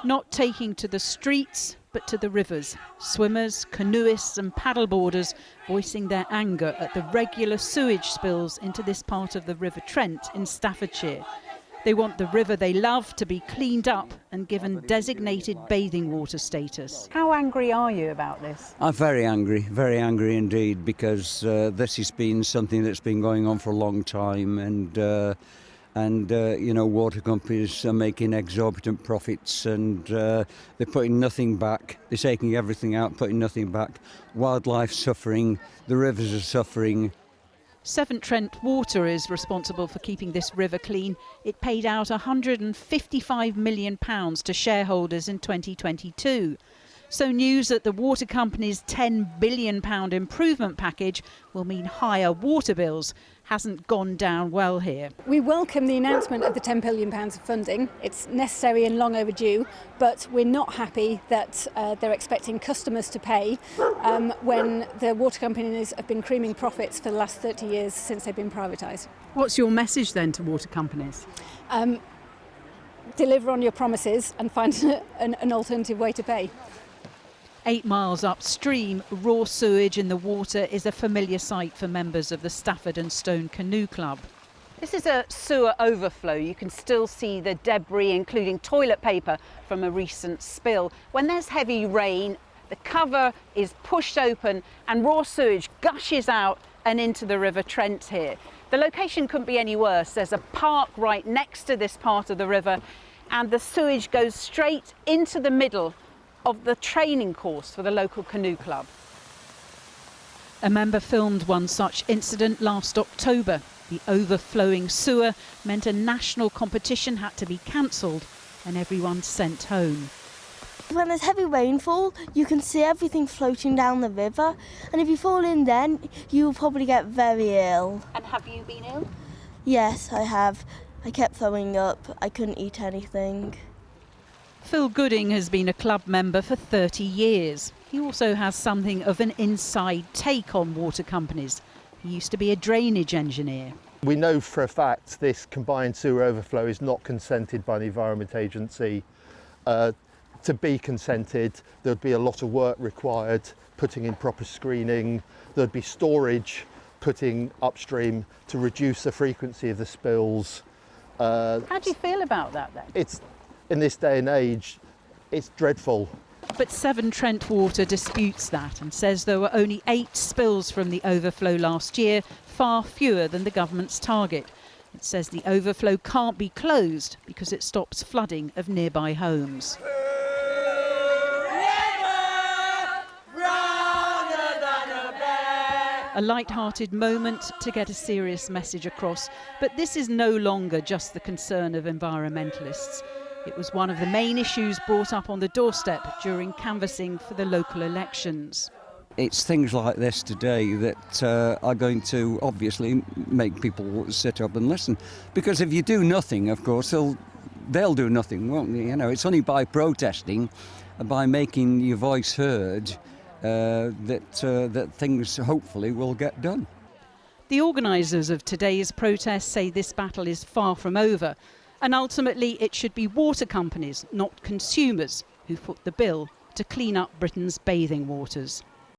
Not taking to the streets, but to the rivers. Swimmers, canoeists and paddleboarders voicing their anger at the regular sewage spills into this part of the River Trent in Staffordshire. They want the river they love to be cleaned up and given designated bathing water status. How angry are you about this? I'm very angry indeed, because this has been something that's been going on for a long time, and you know, water companies are making exorbitant profits, and they're putting nothing back. They're taking everything out, putting nothing back. Wildlife suffering, the rivers are suffering. Severn Trent Water is responsible for keeping this river clean. It paid out £155 million to shareholders in 2022. So news that the water company's £10 billion improvement package will mean higher water bills hasn't gone down well here. We welcome the announcement of the £10 billion of funding. It's necessary and long overdue, but we're not happy that they're expecting customers to pay when the water companies have been creaming profits for the last 30 years since they've been privatised. What's your message then to water companies? Deliver on your promises and find an alternative way to pay. 8 miles upstream, raw sewage in the water is a familiar sight for members of the Stafford and Stone Canoe Club. This is a sewer overflow. You can still see the debris, including toilet paper, from a recent spill. When there's heavy rain, the cover is pushed open and raw sewage gushes out and into the River Trent here. The location couldn't be any worse. There's a park right next to this part of the river, and the sewage goes straight into the middle of the training course for the local canoe club. A member filmed one such incident last October. The overflowing sewer meant a national competition had to be cancelled and everyone sent home. When there's heavy rainfall, you can see everything floating down the river, and if you fall in then, you'll probably get very ill. And have you been ill? Yes, I have. I kept throwing up. I couldn't eat anything. Phil Gooding has been a club member for 30 years. He also has something of an inside take on water companies. He used to be a drainage engineer. We know for a fact this combined sewer overflow is not consented by the Environment Agency. To be consented, there'd be a lot of work required, putting in proper screening. There'd be storage putting upstream to reduce the frequency of the spills. How do you feel about that then? In this day and age, it's dreadful. But Severn Trent Water disputes that and says there were only 8 spills from the overflow last year, far fewer than the government's target. It says the overflow can't be closed because it stops flooding of nearby homes. A light-hearted moment to get a serious message across. But this is no longer just the concern of environmentalists. It was one of the main issues brought up on the doorstep during canvassing for the local elections. It's things like this today that are going to obviously make people sit up and listen. Because if you do nothing, of course, they'll do nothing, won't they? You know, it's only by protesting, by making your voice heard, that things hopefully will get done. The organisers of today's protest say this battle is far from over, and ultimately it should be water companies, not consumers, who foot the bill to clean up Britain's bathing waters.